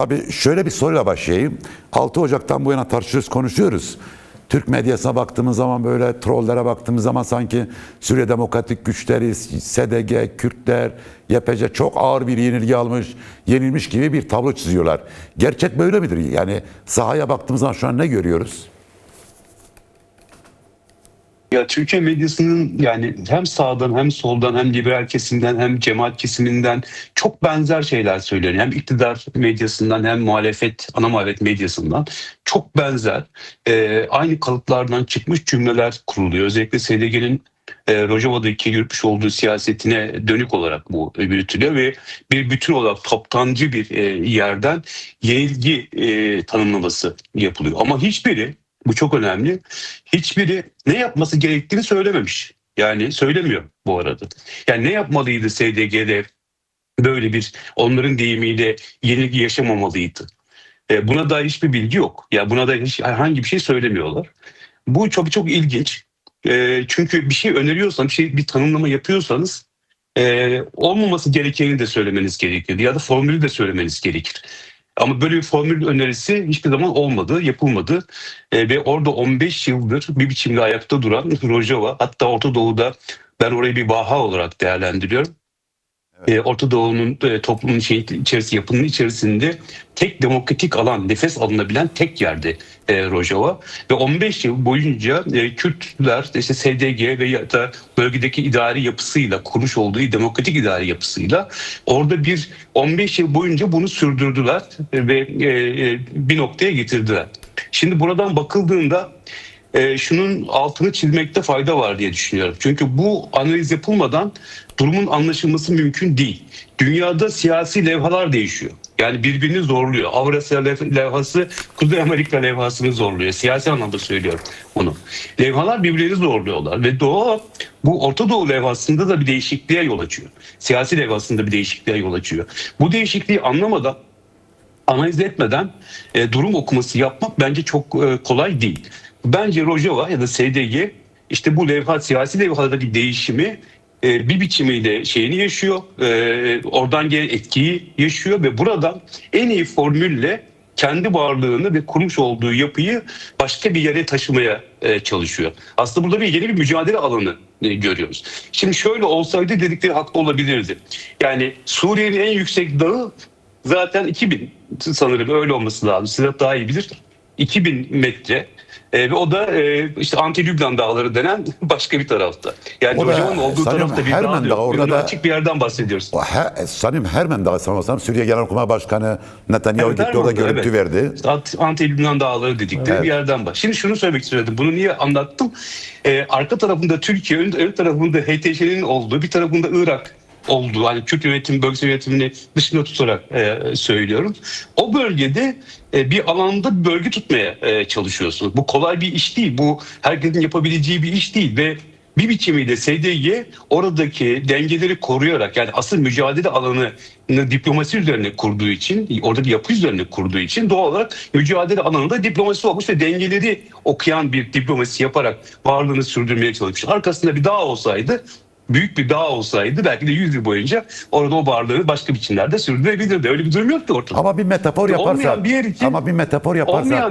Abi şöyle bir soruyla başlayayım. 6 Ocak'tan bu yana tartışıyoruz, konuşuyoruz. Türk medyasına baktığımız zaman, böyle trollere baktığımız zaman sanki Suriye Demokratik Güçleri, SDG, Kürtler, YPG çok ağır bir yenilgi almış, yenilmiş gibi bir tablo çiziyorlar. Gerçek böyle midir? Yani sahaya baktığımız zaman şu an ne görüyoruz? Ya Türkiye medyasının yani hem sağdan hem soldan hem liberal kesimden hem cemaat kesiminden çok benzer şeyler söyleniyor. Hem iktidar medyasından hem ana muhalefet medyasından çok benzer aynı kalıplardan çıkmış cümleler kuruluyor. Özellikle SDG'nin Rojava'daki yürütmüş olduğu siyasetine dönük olarak bu yürütülüyor ve bir bütün olarak toptancı bir yerden yenilgi tanımlaması yapılıyor. Ama hiçbiri, bu çok önemli, hiçbiri ne yapması gerektiğini söylememiş. Yani söylemiyor bu arada. Yani ne yapmalıydı SDG'de, böyle bir onların deyimiyle yenilgi yaşamamalıydı. Buna dair hiçbir bilgi yok. Ya buna dair herhangi bir şey söylemiyorlar. Bu çok çok ilginç. Çünkü bir şey öneriyorsanız, bir tanımlama yapıyorsanız olmaması gerekeni de söylemeniz gerekir ya da formülü de söylemeniz gerekir. Ama böyle bir formül önerisi hiçbir zaman olmadı, yapılmadı. Ve orada 15 yıldır bir biçimde ayakta duran Rojava, hatta Orta Doğu'da ben orayı bir vaha olarak değerlendiriyorum. Orta Doğu'nun toplumun yapının içerisinde tek demokratik alan, nefes alınabilen tek yerde Rojava. Ve 15 yıl boyunca Kürtler, işte SDG ve ya da bölgedeki idari yapısıyla, kurmuş olduğu demokratik idari yapısıyla orada 15 yıl boyunca bunu sürdürdüler ve bir noktaya getirdiler. Şimdi buradan bakıldığında şunun altını çizmekte fayda var diye düşünüyorum. Çünkü bu analiz yapılmadan durumun anlaşılması mümkün değil. Dünyada siyasi levhalar değişiyor. Yani birbirini zorluyor. Avrasya levhası Kuzey Amerika levhasını zorluyor. Siyasi anlamda söylüyorum bunu. Levhalar birbirlerini zorluyorlar ve bu Orta Doğu levhasında da bir değişikliğe yol açıyor. Siyasi levhasında bir değişikliğe yol açıyor. Bu değişikliği anlamadan, analiz etmeden durum okuması yapmak bence çok kolay değil. Bence Rojava ya da SDG işte bu siyasi levhadaki değişimi bir biçimiyle şeyini yaşıyor, oradan gelen etkiyi yaşıyor ve buradan en iyi formülle kendi varlığını ve kurmuş olduğu yapıyı başka bir yere taşımaya çalışıyor. Aslında burada yeni bir mücadele alanı görüyoruz. Şimdi şöyle olsaydı dedikleri haklı olabilirdi. Yani Suriye'nin en yüksek dağı zaten 2000, sanırım öyle olması lazım. Size daha iyi bilir. 2000 metre. Ve o da işte Anti-Lübnan Dağları denen başka bir tarafta. Yani Rojava'nın olduğu tarafta bir dağ yok. Orada açık bir yerden bahsediyoruz. Sanırım Hermen Dağı sanırsam Suriye Genelkurmay Başkanı Netanyahu gitti orada görüntü verdi. İşte Anti-Lübnan Dağları dedikleri bir yerden bak. Şimdi şunu söylemek istedim. Bunu niye anlattım? Arka tarafında Türkiye, ön tarafında HTŞ'nin olduğu, bir tarafında Irak olduğu, hani Kürt yönetimi, bölgesel yönetimini dışında tutarak söylüyorum. O bölgede bir alanda bölge tutmaya çalışıyorsunuz. Bu kolay bir iş değil. Bu herkesin yapabileceği bir iş değil ve bir biçimiyle SDG oradaki dengeleri koruyarak, yani asıl mücadele alanını diplomasi üzerine kurduğu için, oradaki yapı üzerine kurduğu için doğal olarak mücadele alanında diplomasi olmuş ve dengeleri okuyan bir diplomasi yaparak varlığını sürdürmeye çalışmış. Arkasında bir dağ olsaydı, büyük bir dağ olsaydı belki de 100 yıl boyunca orada o varlığı başka biçimlerde sürdürebilirdi. Öyle bir durum yoktu ortada. Ama bir metafor yaparsak, olmayan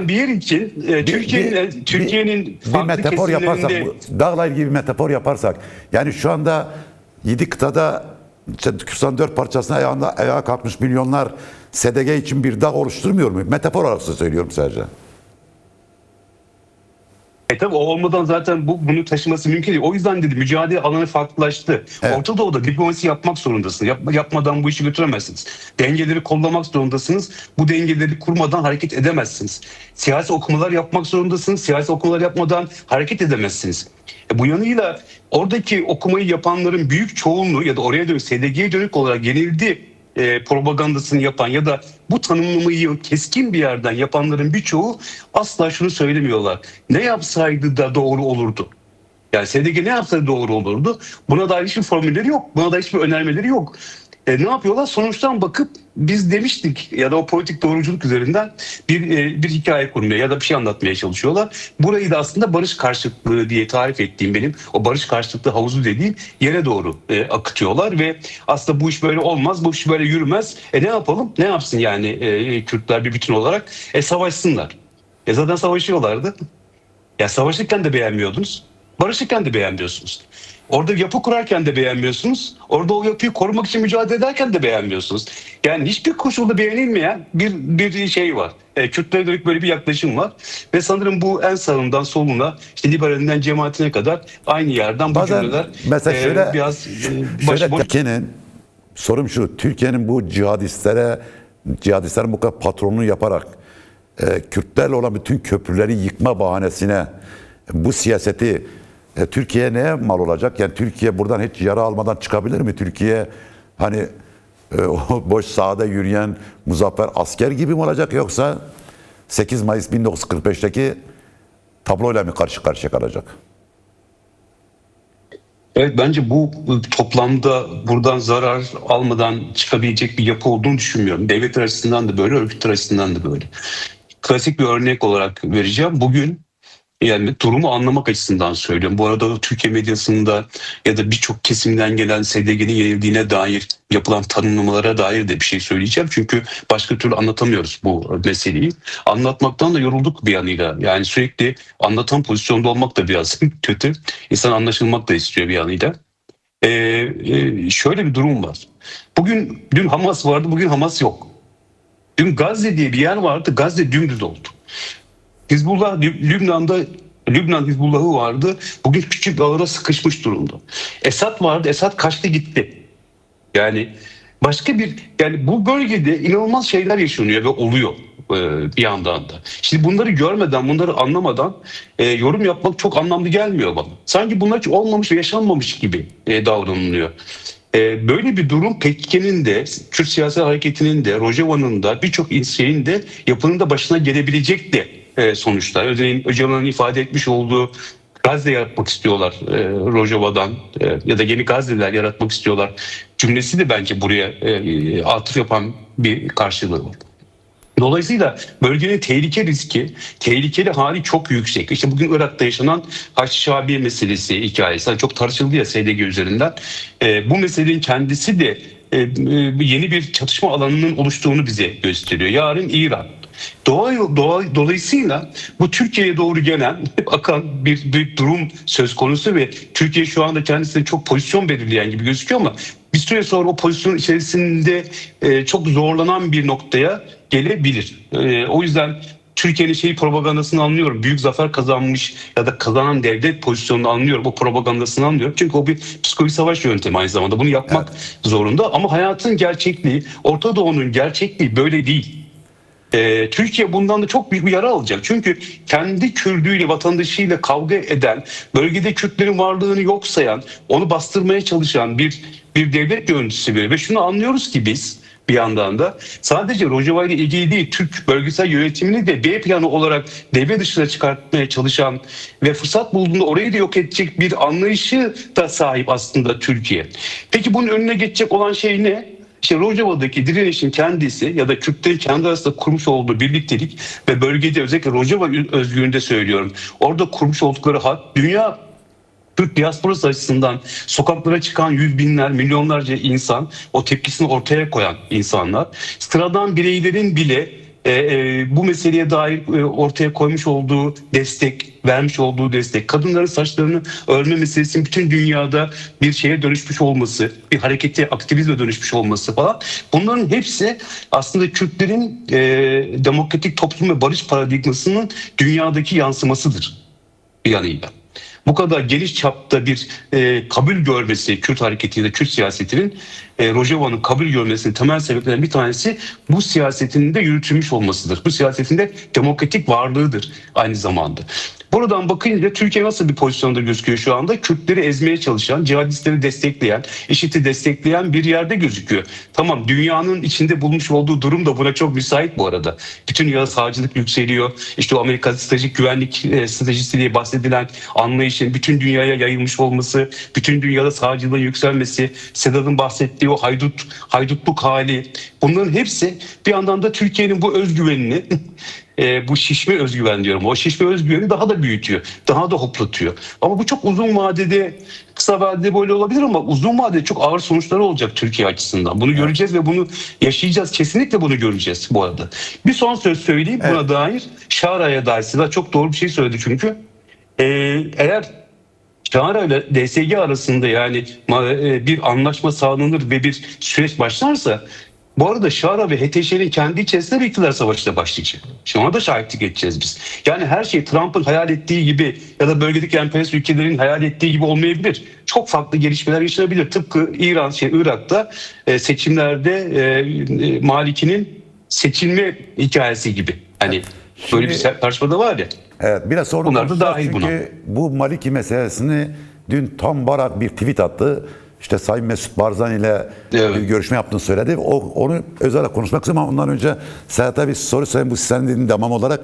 bir yer için Türkiye'nin bir metafor yaparsak, dağla ilgili bir metafor yaparsak, yani şu anda 7 kıtada Kürdistan'ın 4 parçasına ayağa kalkmış milyonlar SDG için bir dağ oluşturmuyor mu? Metafor arası söylüyorum sadece. Tabii o olmadan zaten bunu taşıması mümkün değil. O yüzden dedi mücadele alanı farklılaştı. Evet. Orta Doğu'da diplomasi yapmak zorundasınız. Yapmadan bu işi götüremezsiniz. Dengeleri kollamak zorundasınız. Bu dengeleri kurmadan hareket edemezsiniz. Siyasi okumalar yapmak zorundasınız. Siyasi okumalar yapmadan hareket edemezsiniz. Bu yanıyla oradaki okumayı yapanların büyük çoğunluğu ya da oraya dönük, SDG'ye dönük olarak yenildi propagandasını yapan ya da bu tanımlamayı keskin bir yerden yapanların birçoğu asla şunu söylemiyorlar. Ne yapsaydı da doğru olurdu? Yani SDG ne yapsaydı doğru olurdu? Buna dair hiçbir formülleri yok. Buna dair hiçbir önermeleri yok. Ne yapıyorlar? Sonuçtan bakıp biz demiştik ya da o politik doğruculuk üzerinden bir hikaye kurmaya ya da bir şey anlatmaya çalışıyorlar. Burayı da aslında barış karşıtlığı diye tarif ettiğim, benim o barış karşıtlığı havuzu dediğim yere doğru akıtıyorlar ve aslında bu iş böyle olmaz, bu iş böyle yürümez. Ne yapalım? Ne yapsın yani Kürtler bir bütün olarak? Savaşsınlar. Zaten savaşıyorlardı. Ya savaşırken de beğenmiyordunuz. Barışırken de beğenmiyorsunuz. Orada yapı kurarken de beğenmiyorsunuz. Orada o yapıyı korumak için mücadele ederken de beğenmiyorsunuz. Yani hiçbir koşulda beğenilmeyen bir şey var. Kürtlere dönük böyle bir yaklaşım var. Ve sanırım bu en sağından soluna, işte liberalinden cemaatine kadar aynı yerden bu Bazen cümleler mesela şöyle, biraz şöyle Türkiye'nin, sorum şu, Türkiye'nin bu cihadistlerin bu kadar patronluğu yaparak Kürtlerle olan bütün köprüleri yıkma bahanesine bu siyaseti Türkiye neye mal olacak? Yani Türkiye buradan hiç yara almadan çıkabilir mi? Türkiye hani o boş sahada yürüyen muzaffer asker gibi mi olacak, yoksa 8 Mayıs 1945'teki tabloyla mı karşı karşıya kalacak? Evet, bence bu toplamda buradan zarar almadan çıkabilecek bir yapı olduğunu düşünmüyorum. Devlet açısından da böyle, örgütler açısından da böyle. Klasik bir örnek olarak vereceğim. Bugün yani durumu anlamak açısından söylüyorum. Bu arada Türkiye medyasında ya da birçok kesimden gelen SDG'nin yenildiğine dair yapılan tanımlamalara dair de bir şey söyleyeceğim. Çünkü başka türlü anlatamıyoruz bu meseleyi. Anlatmaktan da yorulduk bir yanıyla. Yani sürekli anlatan pozisyonda olmak da biraz kötü. İnsan anlaşılmak da istiyor bir yanıyla. Şöyle bir durum var. Dün Hamas vardı, bugün Hamas yok. Dün Gazze diye bir yer vardı, Gazze dümdüz oldu. Hizbullah Lübnan Hizbullah'ı vardı. Bugün küçük bir alana sıkışmış durumda. Esad vardı. Esad kaçtı gitti. Yani yani bu bölgede inanılmaz şeyler yaşanıyor ve oluyor bir yandan da. Şimdi bunları görmeden, bunları anlamadan yorum yapmak çok anlamlı gelmiyor bana. Sanki bunlar hiç olmamış ve yaşanmamış gibi davranılıyor. Böyle bir durum PKK'nin de, Kürt siyasi hareketinin de, Rojava'nın da, birçok şeyin de, yapının da başına gelebilecek de sonuçlar. Örneğin Öcalan'ın ifade etmiş olduğu Gazze yaratmak istiyorlar Rojava'dan ya da yeni Gazze'ler yaratmak istiyorlar cümlesi de bence buraya atıf yapan bir karşılığı var. Dolayısıyla bölgenin tehlikeli hali çok yüksek. İşte bugün Irak'ta yaşanan Haçlı-Şabi meselesi hikayesi çok tartışıldı ya SDG üzerinden. Bu meselenin kendisi de yeni bir çatışma alanının oluştuğunu bize gösteriyor. Yarın İran. Dolayısıyla bu Türkiye'ye doğru gelen, akan bir durum söz konusu ve Türkiye şu anda kendisine çok pozisyon belirleyen gibi gözüküyor ama bir süre sonra o pozisyon içerisinde çok zorlanan bir noktaya gelebilir. O yüzden Türkiye'nin propagandasını anlıyorum. Büyük zafer kazanmış ya da kazanan devlet pozisyonunu anlıyorum. O propagandasını anlıyorum. Çünkü o bir psikolojik savaş yöntemi aynı zamanda. Bunu yapmak zorunda. Ama hayatın gerçekliği, Orta Doğu'nun gerçekliği böyle değil. Türkiye bundan da çok büyük bir yara alacak. Çünkü kendi Kürdüyle, vatandaşıyla kavga eden, bölgede Kürtlerin varlığını yok sayan, onu bastırmaya çalışan bir devlet yöneticisi biri. Ve şunu anlıyoruz ki biz bir yandan da sadece Rojava ile ilgili değil, Türk bölgesel yönetimini de B planı olarak devre dışına çıkartmaya çalışan ve fırsat bulduğunda orayı da yok edecek bir anlayışı da sahip aslında Türkiye. Peki bunun önüne geçecek olan şey ne? İşte Rojava'daki direnişin kendisi ya da Kürtlerin kendi arasında kurmuş olduğu birliktelik ve bölgede özellikle Rojava özgürlüğünde söylüyorum. Orada kurmuş oldukları hat dünya Türk diasporası açısından sokaklara çıkan yüz binler, milyonlarca insan, o tepkisini ortaya koyan insanlar, sıradan bireylerin bile bu meseleye dair ortaya koymuş olduğu destek, vermiş olduğu destek, kadınların saçlarını örme meselesinin bütün dünyada bir şeye dönüşmüş olması, bir harekete, aktivizme dönüşmüş olması falan. Bunların hepsi aslında Kürtlerin demokratik toplum ve barış paradigmasının dünyadaki yansımasıdır bir yanıyla. Bu kadar geniş çapta bir kabul görmesi Kürt hareketiyle Kürt siyasetinin Rojava'nın kabul görmesinin temel sebeplerinden bir tanesi bu siyasetinin de yürütülmüş olmasıdır. Bu siyasetin de demokratik varlığıdır aynı zamanda. Buradan bakınca Türkiye nasıl bir pozisyonda gözüküyor şu anda? Kürtleri ezmeye çalışan, cihadistleri destekleyen, IŞİD'i destekleyen bir yerde gözüküyor. Tamam, dünyanın içinde bulmuş olduğu durum da buna çok müsait bu arada. Bütün dünyada sağcılık yükseliyor. İşte o Amerika stratejik güvenlik stratejisi diye bahsedilen anlayışın bütün dünyaya yayılmış olması, bütün dünyada sağcılığın yükselmesi, Sedat'ın bahsettiği o haydutluk hali, bunların hepsi bir yandan da Türkiye'nin bu özgüvenini bu şişme özgüven diyorum. O şişme özgüveni daha da büyütüyor. Daha da hoplatıyor. Ama bu çok uzun vadede, kısa vadede böyle olabilir ama uzun vadede çok ağır sonuçları olacak Türkiye açısından. Bunu göreceğiz ve bunu yaşayacağız. Kesinlikle bunu göreceğiz bu arada. Bir son söz söyleyeyim buna dair. Şara'ya dair. Sedat çok doğru bir şey söyledi çünkü. Eğer Şara ile DSG arasında yani bir anlaşma sağlanır ve bir süreç başlarsa, bu arada Şara ve HTŞ'nin kendi içerisinde bir iktidar savaşı da başlayacak. Şimdi ona da şahitlik edeceğiz biz. Yani her şey Trump'ın hayal ettiği gibi ya da bölgedeki emperyalist ülkelerin hayal ettiği gibi olmayabilir. Çok farklı gelişmeler yaşanabilir. Tıpkı Irak'ta seçimlerde Maliki'nin seçilme hikayesi gibi. Hani böyle bir tartışma da var ya. Evet, biraz sonra bunlar da dahil buna. çünkü bu Maliki meselesini dün Tom Barak bir tweet attı. İşte Sayın Mesut Barzani ile bir görüşme yaptığını söyledi. Onu özel olarak konuşmak istiyorum ama ondan önce Serhat'a bir soru sorayım. Bu senin dediğin devam olarak.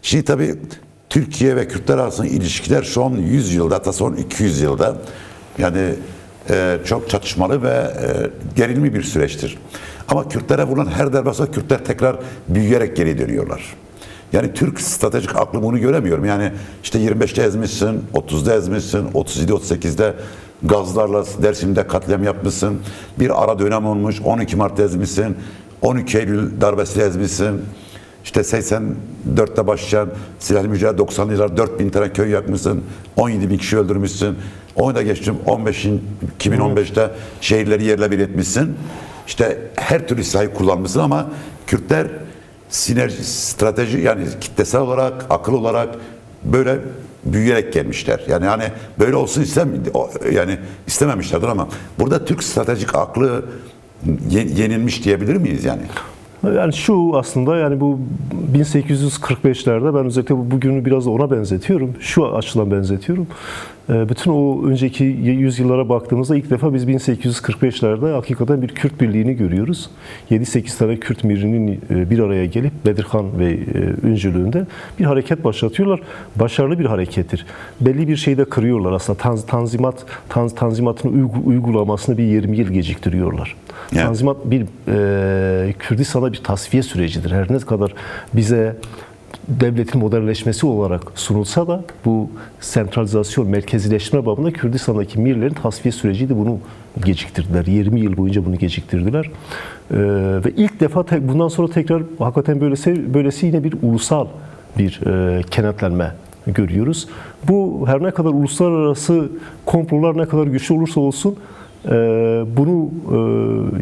Şimdi tabii Türkiye ve Kürtler arasında ilişkiler son 100 yılda, hatta son 200 yılda yani çok çatışmalı ve gerilimli bir süreçtir. Ama Kürtlere vurulan her darbede Kürtler tekrar büyüyerek geri dönüyorlar. Yani Türk stratejik aklı bunu göremiyorum. Yani işte 25'te ezmişsin, 30'da ezmişsin, 37-38'de gazlarla Dersim'de katliam yapmışsın. Bir ara dönem olmuş, 12 Mart'ta ezmişsin, 12 Eylül darbesiyle ezmişsin. İşte 84'te başlayan silahlı mücadele 90'lı yıllar 4000 tane köy yakmışsın, 17 bin kişi öldürmüşsün. Onu da geçtim 2015'te şehirleri yerle bir etmişsin. İşte her türlü silahı kullanmışsın ama Kürtler sinerji, strateji yani kitlesel olarak, akıl olarak böyle büyüyerek gelmişler. Yani hani böyle olsun yani istememişlerdir ama burada Türk stratejik aklı yenilmiş diyebilir miyiz yani? Yani şu aslında yani bu 1845'lerde ben özellikle bugünü biraz da ona benzetiyorum. Şu açıdan benzetiyorum. Bütün o önceki yüzyıllara baktığımızda ilk defa biz 1845'lerde hakikaten bir Kürt birliğini görüyoruz. 7-8 tane Kürt mirinin bir araya gelip Bedirhan ve öncülüğünde bir hareket başlatıyorlar. Başarılı bir harekettir. Belli bir şeyi de kırıyorlar aslında. Tanzimatın uygulamasını bir 20 yıl geciktiriyorlar. Evet. Tanzimat bir Kürdistan'a bir tasfiye sürecidir. Her ne kadar bize devletin modernleşmesi olarak sunulsa da bu sentralizasyon, merkezileşme babında Kürdistan'daki mirlerin tasfiye süreciydi. Bunu geciktirdiler. 20 yıl boyunca bunu geciktirdiler. Ve ilk defa bundan sonra tekrar hakikaten böylesi yine bir ulusal bir kenetlenme görüyoruz. Bu her ne kadar uluslararası komplolar ne kadar güçlü olursa olsun bunu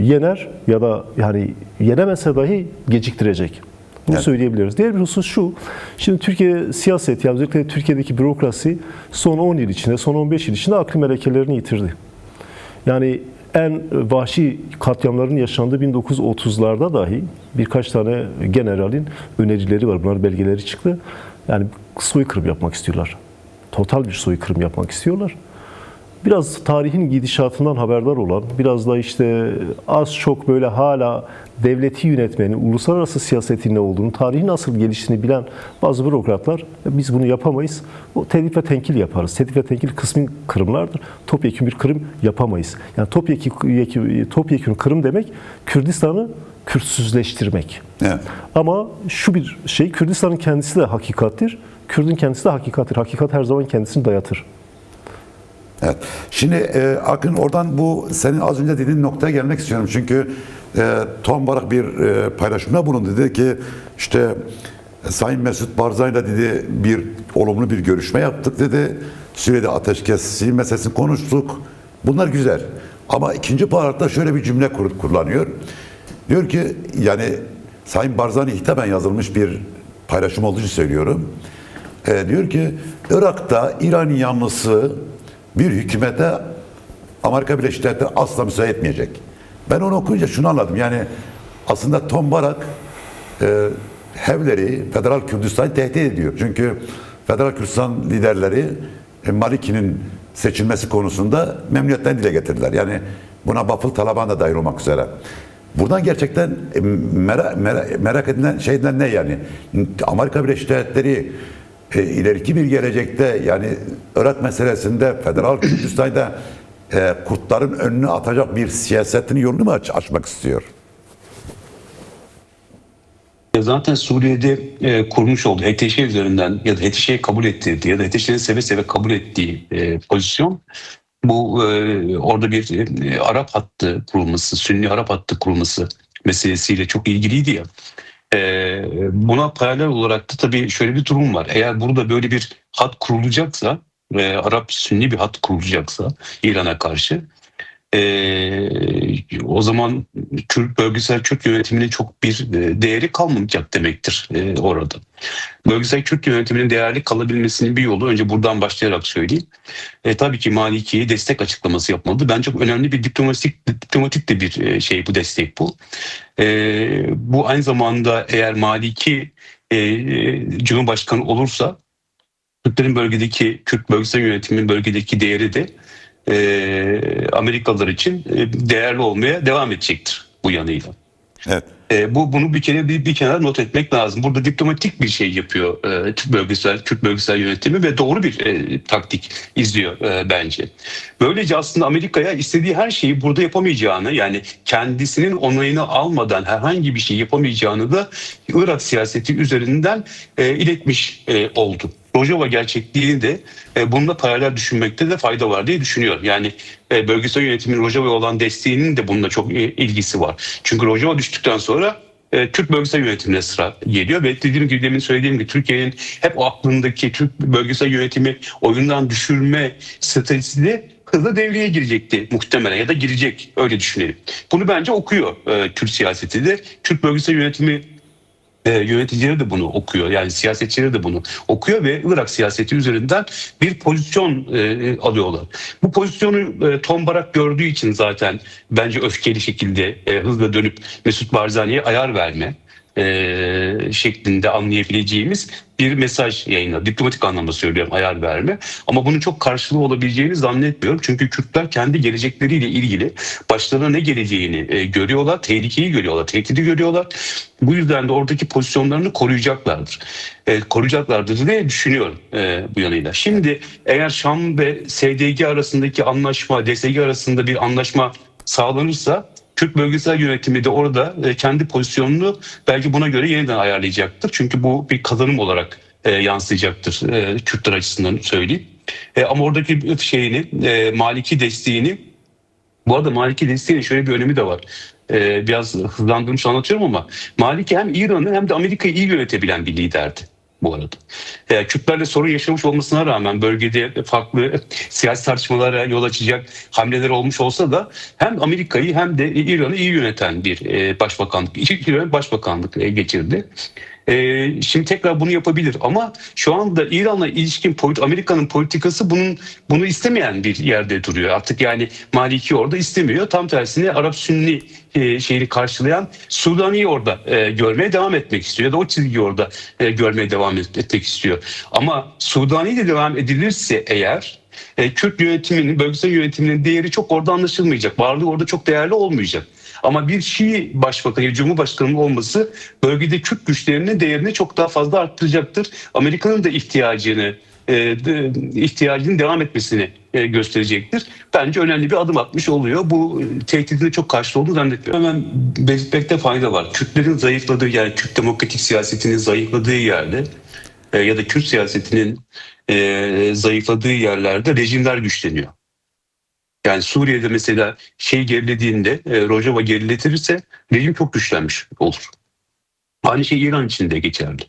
yener ya da yani yenemese dahi geciktirecek. Bunu söyleyebiliriz. Diğer bir husus şu, şimdi Türkiye siyaseti, yani özellikle Türkiye'deki bürokrasi son 10 yıl içinde, son 15 yıl içinde aklı melekelerini yitirdi. Yani en vahşi katliamların yaşandığı 1930'larda dahi birkaç tane generalin önerileri var. Bunların belgeleri çıktı. Yani soykırım yapmak istiyorlar. Total bir soykırım yapmak istiyorlar. Biraz tarihin gidişatından haberdar olan, biraz da işte az çok böyle hala devleti yönetmenin, uluslararası siyasetin ne olduğunu, tarihin nasıl geliştiğini bilen bazı bürokratlar biz bunu yapamayız. O tedbir ve tenkil yaparız. Tedbir ve tenkil kısmi kırımlardır. Topyekun bir kırım yapamayız. Yani topyekun kırım demek Kürdistan'ı Kürtsüzleştirmek. Evet. Ama şu bir şey, Kürdistan'ın kendisi de hakikattir. Kürdün kendisi de hakikattir. Hakikat her zaman kendisini dayatır. Evet. Şimdi Akın oradan bu senin az önce dediğin noktaya gelmek istiyorum. Çünkü Tom Barak bir paylaşımda bulundu. Dedi ki işte Sayın Mesut Barzani'yle dedi bir olumlu bir görüşme yaptık dedi. Suriye'de ateşkesi meselesini konuştuk. Bunlar güzel. Ama ikinci paragrafta şöyle bir cümle kullanıyor. Diyor ki yani Sayın Barzani hitaben yazılmış bir paylaşım olduğu için söylüyorum. Diyor ki Irak'ta İran'ın yanlısı bir hükümete Amerika Birleşik Devletleri asla müsaade etmeyecek. Ben onu okuyunca şunu anladım. Yani aslında Tom Barak Hevleri, Federal Kürdistan'ı tehdit ediyor. Çünkü Federal Kürdistan liderleri Maliki'nin seçilmesi konusunda memnuniyetten dile getirdiler. Yani buna Bafıl Taliban da dahil olmak üzere. Buradan gerçekten merak edilen şeyler ne yani? Amerika Birleşik Devletleri ileriki bir gelecekte yani Irak meselesinde Federal Kürdistan'da Kurtların önünü atacak bir siyasetini yolunu mu açmak istiyor? Zaten Suriye'de kurmuş olduğu HTŞ üzerinden ya da HTŞ'yi kabul ettirdiği ya da HTŞ'nin seve seve kabul ettiği pozisyon bu orada bir Arap hattı kurulması, Sünni Arap hattı kurulması meselesiyle çok ilgiliydi ya. Buna paralel olarak da tabii şöyle bir durum var. Eğer burada böyle bir hat kurulacaksa, Arap Sünni bir hat kurulacaksa İran'a karşı, o zaman bölgesel Kürt yönetiminin çok bir değeri kalmayacak demektir orada. Bölgesel Kürt yönetiminin değerli kalabilmesinin bir yolu, önce buradan başlayarak söyleyeyim. Tabii ki Maliki'ye destek açıklaması yapmalı. Bence çok önemli bir diplomatik de bir şey bu, destek bu. Bu aynı zamanda eğer Maliki Cumhurbaşkanı olursa Kürtlerin bölgedeki, Kürt bölgesel yönetimin bölgedeki değeri de Amerikalılar için değerli olmaya devam edecektir bu yanıyla. Evet. Bunu bir kenara not etmek lazım. Burada diplomatik bir şey yapıyor Kürt bölgesel yönetimi ve doğru bir taktik izliyor bence. Böylece aslında Amerika'ya istediği her şeyi burada yapamayacağını, yani kendisinin onayını almadan herhangi bir şey yapamayacağını da Irak siyaseti üzerinden iletmiş oldu. Rojava gerçekliğini de bununla paralel düşünmekte de fayda var diye düşünüyorum. Yani bölgesel yönetimin Rojava'ya olan desteğinin de bununla çok ilgisi var. Çünkü Rojava düştükten sonra Türk bölgesel yönetimine sıra geliyor ve dediğim gibi, demin söylediğim gibi, Türkiye'nin hep aklındaki Türk bölgesel yönetimi oyundan düşürme stratejisi de hızla devreye girecekti muhtemelen, ya da girecek, öyle düşünelim. Bunu bence okuyor Türk siyaseti de. Türk bölgesel yönetimi yöneticileri de bunu okuyor. Yani siyasetçileri de bunu okuyor ve Irak siyaseti üzerinden bir pozisyon alıyorlar. Bu pozisyonu tombarak gördüğü için zaten bence öfkeli şekilde hızla dönüp Mesut Barzani'ye ayar verme şeklinde anlayabileceğimiz bir mesaj yayınladı. Diplomatik anlamda söylüyorum, ayar verme. Ama bunun çok karşılığı olabileceğini zannetmiyorum. Çünkü Kürtler kendi gelecekleriyle ilgili başlarına ne geleceğini görüyorlar, tehlikeyi görüyorlar, tehdidi görüyorlar. Bu yüzden de oradaki pozisyonlarını koruyacaklardır. Koruyacaklardır diye düşünüyorum bu yanıyla. Şimdi eğer Şam ve SDG arasındaki anlaşma, DSG arasında bir anlaşma sağlanırsa, Kürt bölgesel yönetimi de orada kendi pozisyonunu belki buna göre yeniden ayarlayacaktır. Çünkü bu bir kazanım olarak yansıyacaktır Kürtler açısından söyleyeyim. Ama oradaki Maliki desteğini, bu arada Maliki desteğinin şöyle bir önemi de var. Biraz hızlandırmış anlatıyorum ama Maliki hem İran'ı hem de Amerika'yı iyi yönetebilen bir liderdi bu arada. Kürtlerle sorun yaşamış olmasına rağmen bölgede farklı siyasi tartışmalara yol açacak hamleler olmuş olsa da hem Amerika'yı hem de İran'ı iyi yöneten bir başbakanlık, başbakanlık geçirdi. Şimdi tekrar bunu yapabilir ama şu anda İran'la ilişkin Amerika'nın politikası bunu istemeyen bir yerde duruyor. Artık yani Maliki orada istemiyor. Tam tersine Arap Sünni şeyini karşılayan Sudani'yi orada görmeye devam etmek istiyor. Ya da o çizgiyi orada görmeye devam etmek istiyor. Ama Sudani'yle devam edilirse eğer Kürt yönetiminin, bölgesel yönetiminin değeri çok orada anlaşılmayacak. Varlığı orada çok değerli olmayacak. Ama bir Şii başbakanı, Cumhurbaşkanı olması bölgede Kürt güçlerinin değerini çok daha fazla arttıracaktır. Amerika'nın da ihtiyacının devam etmesini gösterecektir. Bence önemli bir adım atmış oluyor. Bu tehdidine çok karşı olduğunu zannetmiyorum. Hemen belirtmekte fayda var. Kürtlerin zayıfladığı, yani Kürt demokratik siyasetinin zayıfladığı yerde ya da Kürt siyasetinin zayıfladığı yerlerde rejimler güçleniyor. Yani Suriye'de mesela gerilediğinde, Rojava geriletirse rejim çok güçlenmiş olur. Aynı şey İran için de geçerli.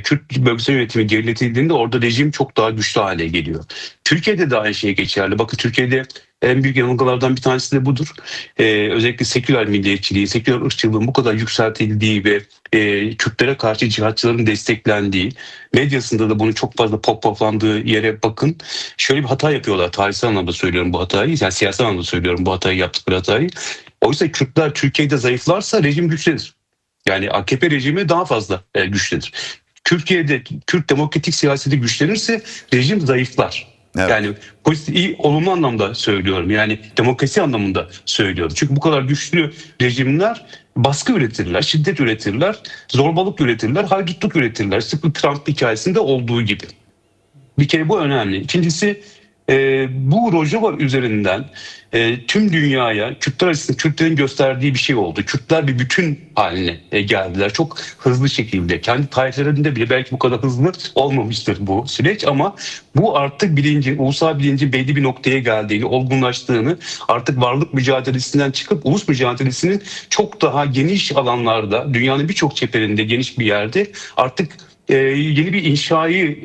Kürt bölgesel yönetimi geriletildiğinde orada rejim çok daha güçlü hale geliyor. Türkiye'de de aynı şey geçerli. Bakın Türkiye'de en büyük yanılgılardan bir tanesi de budur. Özellikle seküler milliyetçiliği, seküler ırkçılığın bu kadar yükseltildiği ve Kürtlere karşı cihatçıların desteklendiği, medyasında da bunun çok fazla poplandığı yere bakın. Şöyle bir hata yapıyorlar. Tarihsel anlamda söylüyorum bu hatayı. Yani siyasal anlamda söylüyorum bu hatayı, yaptıkları hatayı. Oysa Kürtler Türkiye'de zayıflarsa rejim güçlenir. Yani AKP rejimi daha fazla güçlenir. Türkiye'de Kürt demokratik siyaseti güçlenirse rejim zayıflar. Evet. Yani pozitif, iyi, olumlu anlamda söylüyorum. Yani demokrasi anlamında söylüyorum. Çünkü bu kadar güçlü rejimler baskı üretirler, şiddet üretirler, zorbalık üretirler, haydutluk üretirler. Tıpkı Trump hikayesinde olduğu gibi. Bir kere bu önemli. İkincisi bu Rojava üzerinden tüm dünyaya Kürtler açısından Kürtlerin gösterdiği bir şey oldu. Kürtler bir bütün haline geldiler. Çok hızlı şekilde. Kendi tarihlerinde bile belki bu kadar hızlı olmamıştır bu süreç ama bu artık bilincin, ulusal bilincin belli bir noktaya geldiğini, olgunlaştığını, artık varlık mücadelesinden çıkıp ulus mücadelesinin çok daha geniş alanlarda, dünyanın birçok çeperinde, geniş bir yerde artık yeni bir inşayı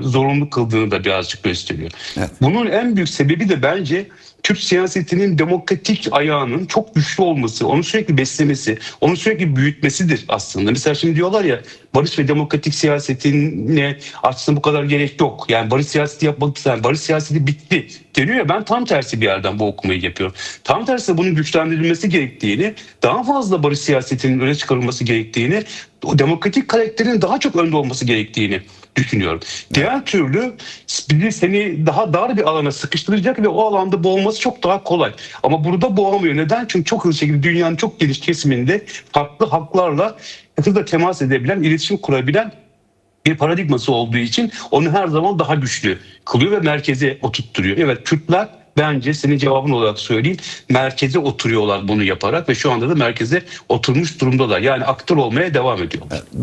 zorunlu kıldığını da birazcık gösteriyor. Evet. Bunun en büyük sebebi de bence Türk siyasetinin demokratik ayağının çok güçlü olması, onu sürekli beslemesi, onu sürekli büyütmesidir aslında. Mesela şimdi diyorlar ya barış ve demokratik siyasetine aslında bu kadar gerek yok. Yani barış siyaseti yapmak isteyen, barış siyaseti bitti deniyor ya, ben tam tersi bir yerden bu okumayı yapıyorum. Tam tersi bunun güçlendirilmesi gerektiğini, daha fazla barış siyasetinin öne çıkarılması gerektiğini, o demokratik karakterin daha çok önde olması gerektiğini düşünüyorum. Diğer türlü seni daha dar bir alana sıkıştıracak ve o alanda boğulması çok daha kolay. Ama burada boğamıyor. Neden? Çünkü çok hızlı şekilde dünyanın çok geniş kesiminde farklı halklarla hızla temas edebilen, iletişim kurabilen bir paradigması olduğu için onu her zaman daha güçlü kılıyor ve merkeze oturtturuyor. Evet, Kürtler bence senin cevabın olarak söyleyeyim, merkeze oturuyorlar bunu yaparak ve şu anda da merkeze oturmuş durumdalar. Yani aktör olmaya devam ediyorlar.